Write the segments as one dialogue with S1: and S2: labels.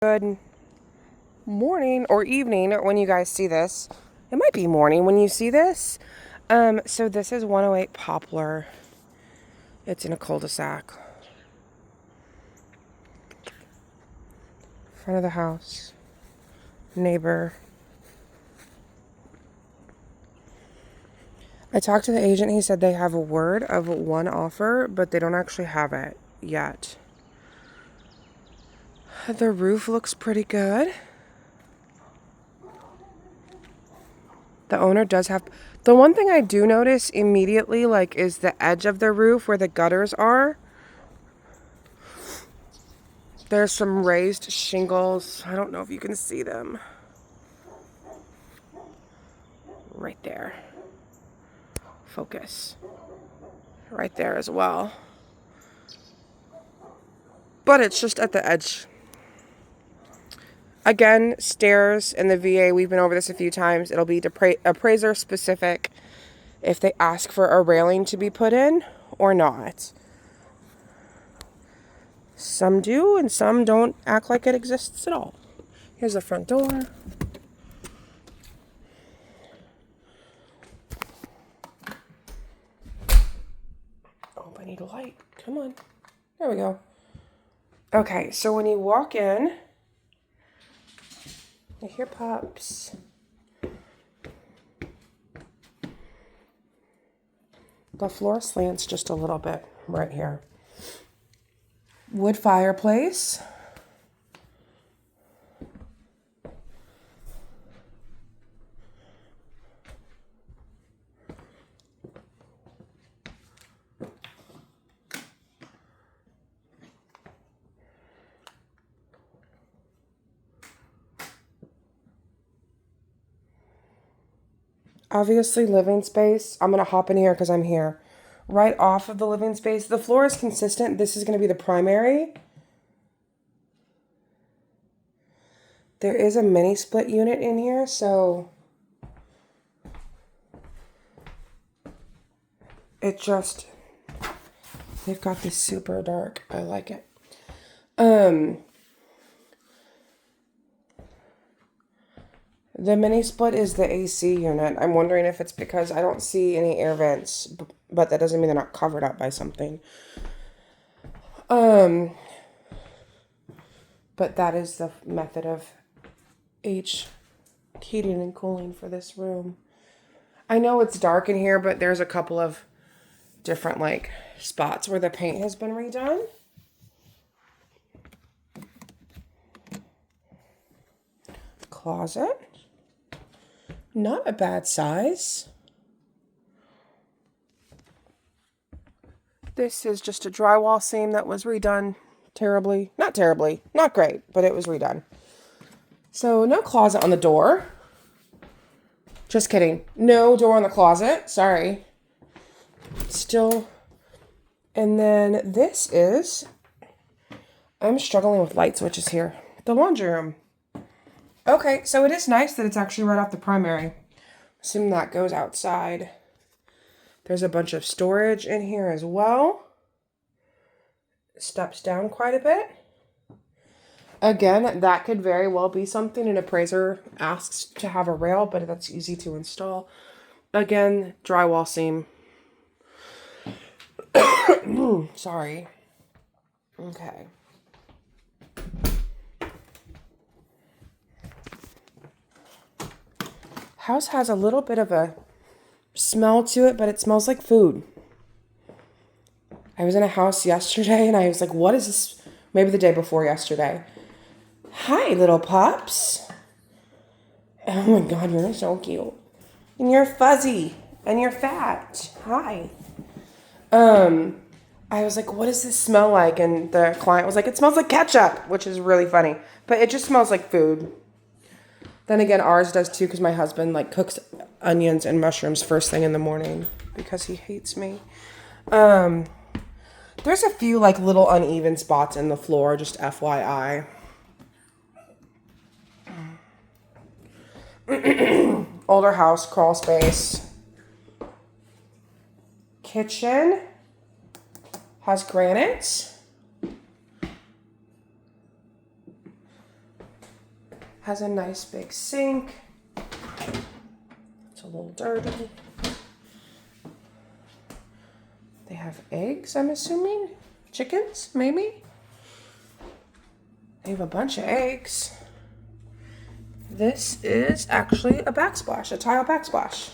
S1: Good morning or evening when you guys see this. It might be morning when you see this. So this is 108 Poplar. It's in a cul-de-sac. Front of the house. Neighbor. I talked to the agent. He said they have a word of one offer, but they don't actually have it yet. The roof looks pretty good. The owner does have... The one thing I do notice immediately, is the edge of the roof where the gutters are. There's some raised shingles. I don't know if you can see them. Right there. Focus. Right there as well. But it's just at the edge. Again, stairs in the VA, we've been over this a few times. It'll be appraiser specific if they ask for a railing to be put in or not. Some do and some don't act like it exists at all. Here's the front door. Oh, I need a light. Come on. There we go. Okay, so when you walk in, you hear pups. The floor slants just a little bit right here. Wood fireplace. Obviously, living space. I'm going to hop in here because I'm here. Right off of the living space. The floor is consistent. This is going to be the primary. There is a mini split unit in here, so it just, they've got this super dark. I like it. The mini split is the AC unit. I'm wondering if it's because I don't see any air vents, but that doesn't mean they're not covered up by something. But that is the method of heating and cooling for this room. I know it's dark in here, but there's a couple of different spots where the paint has been redone. Closet. Not a bad size. This is just a drywall seam that was redone terribly. Not terribly. Not great, but it was redone. So no closet on the door. Just kidding. No door on the closet. Sorry. Still. And then this is... I'm struggling with light switches here. The laundry room. Okay, so it is nice that it's actually right off the primary. Assume that goes outside. There's a bunch of storage in here as well. Steps down quite a bit. Again, that could very well be something an appraiser asks to have a rail, but that's easy to install. Again, drywall seam. Sorry. Okay. House has a little bit of a smell to it, but it smells like food. I was in a house yesterday and I was like, what is this? Maybe the day before yesterday. Hi, little pups. Oh my God, you're so cute. And you're fuzzy and you're fat. Hi. I was like, what does this smell like? And the client was like, it smells like ketchup, which is really funny, but it just smells like food. Then again, ours does too, because my husband cooks onions and mushrooms first thing in the morning because he hates me. There's a few little uneven spots in the floor, just FYI. Older house, crawl space. Kitchen has granite. has a nice big sink. It's a little dirty. They have eggs, I'm assuming. Chickens, maybe? They have a bunch of eggs. This is actually a backsplash, a tile backsplash.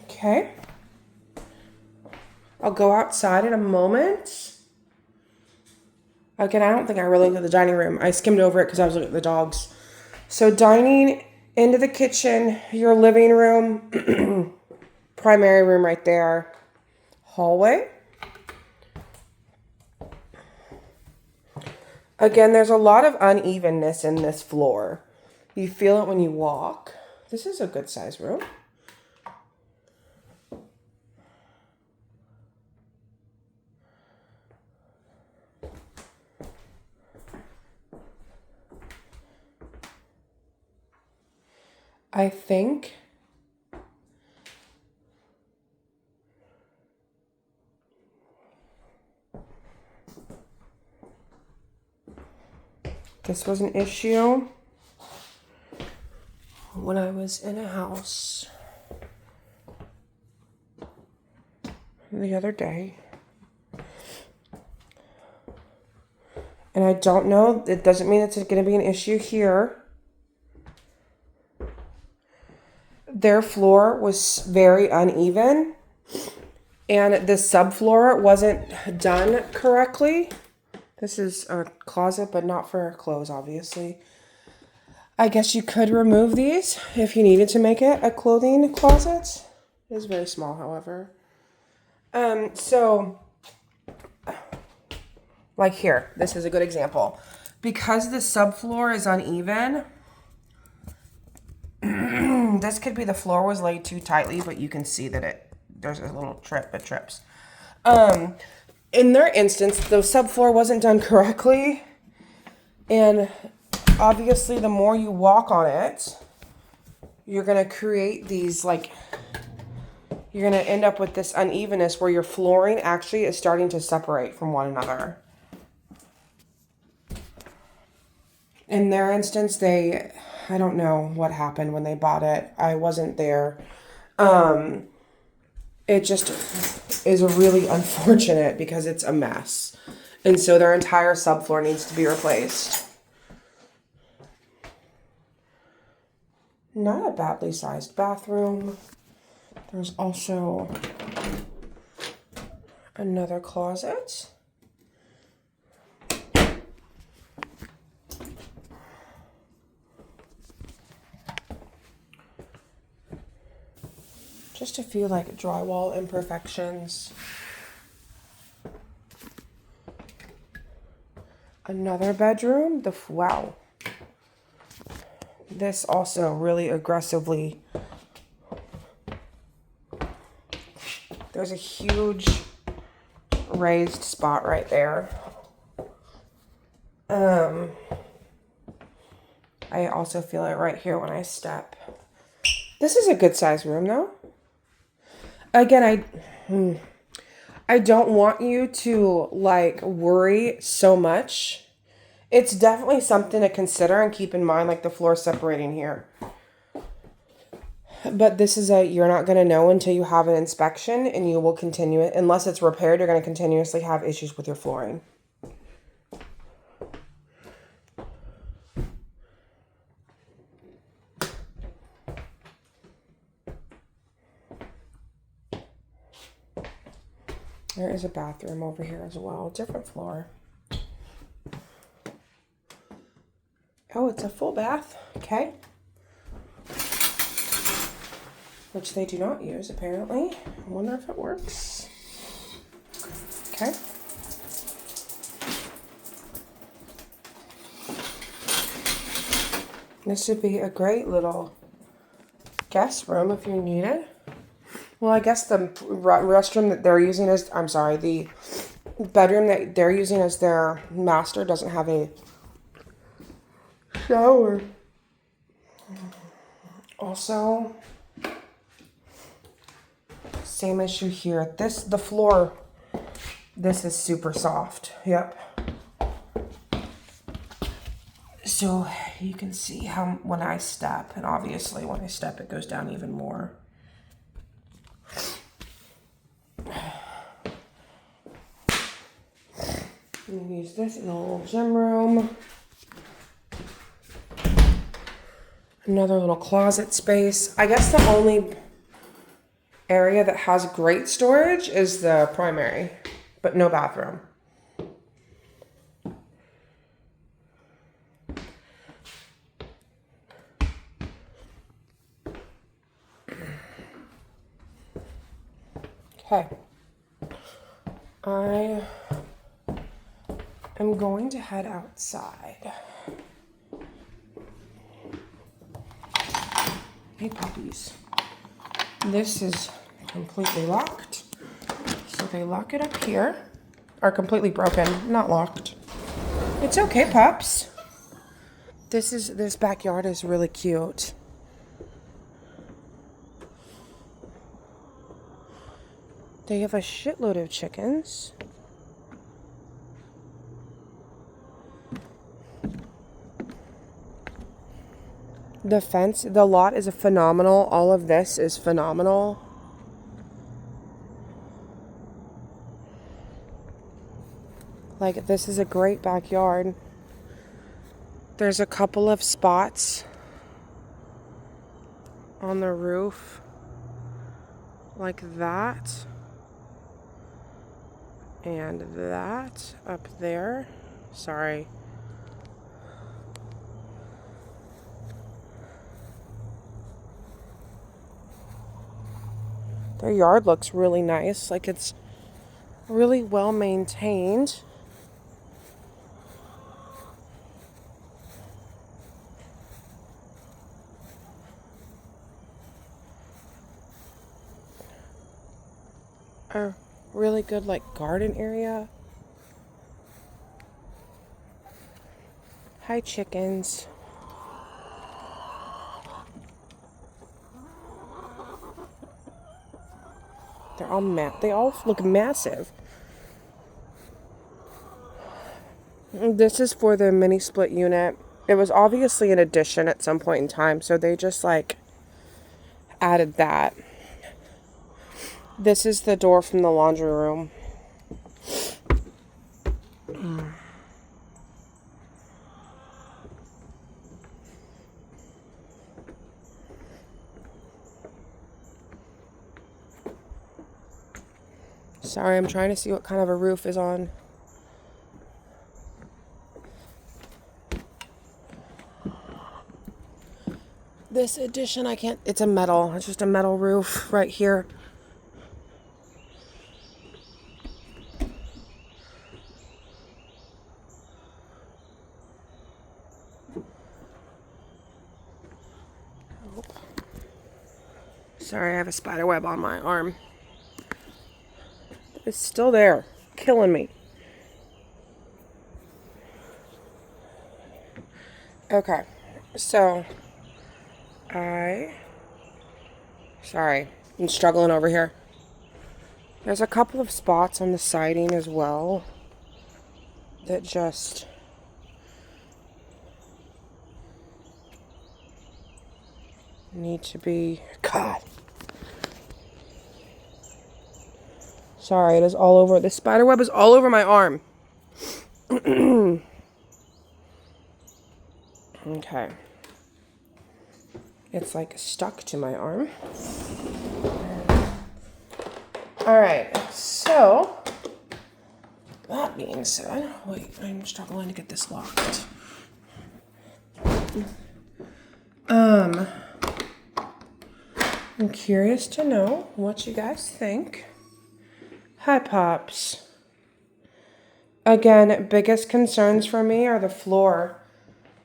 S1: Okay. I'll go outside in a moment. Again, I don't think I really looked at the dining room. I skimmed over it because I was looking at the dogs. So dining into the kitchen, your living room, primary room right there, hallway. Again, there's a lot of unevenness in this floor. You feel it when you walk. This is a good size room. I think this was an issue when I was in a house the other day. And I don't know, it doesn't mean it's going to be an issue here. Their floor was very uneven and the subfloor wasn't done correctly. This is a closet, but not for clothes, obviously. I guess you could remove these if you needed to make it a clothing closet. It is very small, however. So, like here, this is a good example. Because the subfloor is uneven, this could be the floor was laid too tightly, but you can see that there's a little trip, it trips. In their instance, the subfloor wasn't done correctly, and obviously the more you walk on it, you're going to create these, like, you're going to end up with this unevenness where your flooring actually is starting to separate from one another. In their instance, I don't know what happened when they bought it. I wasn't there. It just is really unfortunate because it's a mess. And so their entire subfloor needs to be replaced. Not a badly sized bathroom. There's also another closet. Just a few like drywall imperfections. Another bedroom. Wow. This also really aggressively. There's a huge raised spot right there. I also feel it right here when I step. This is a good size room though. Again, I don't want you to like worry so much. It's definitely something to consider and keep in mind, like the floor separating here. But this is you're not going to know until you have an inspection, and you will continue it. Unless it's repaired, you're going to continuously have issues with your flooring. There is a bathroom over here as well. Different floor. Oh, it's a full bath. Okay. Which they do not use, apparently. I wonder if it works. Okay. This would be a great little guest room if you need it. Well, I guess the restroom that they're using is, the bedroom that they're using as their master doesn't have a shower. Also, same issue here. The floor, this is super soft. Yep. just so you can see how when I step, and obviously when I step it goes down even more. I'm gonna use this in the little gym room. Another little closet space. I guess the only area that has great storage is the primary, but no bathroom. Okay. I am going to head outside. Hey, puppies. This is completely locked. So they lock it up here. Or completely broken, not locked. It's okay, pups. This backyard is really cute. They have a shitload of chickens. The fence, the lot is phenomenal. All of this is phenomenal. Like, this is a great backyard. There's a couple of spots on the roof like that. And that up there. Sorry. Their yard looks really nice. Like, it's really well maintained. A really good, like, garden area. Hi, chickens. They all look massive. This is for the mini split unit. It was obviously an addition at some point in time, so they just like added that. This is the door from the laundry room. Sorry, I'm trying to see what kind of a roof is on. This addition, I can't, it's it's just a metal roof right here. Sorry, I have a spider web on my arm. It's still there, killing me. Okay, so sorry, I'm struggling over here. There's a couple of spots on the siding as well that just need to be, God. Sorry, it is all over. The spider web is all over my arm. Okay. It's like stuck to my arm. Alright, so that being said, wait, I'm struggling to get this locked. I'm curious to know what you guys think. Hi, Pops. Again, biggest concerns for me are the floor,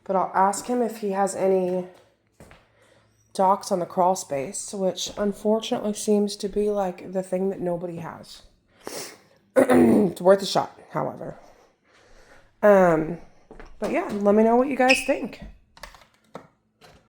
S1: but I'll ask him if he has any docks on the crawl space, which unfortunately seems to be like the thing that nobody has. It's worth a shot, however. But yeah, let me know what you guys think.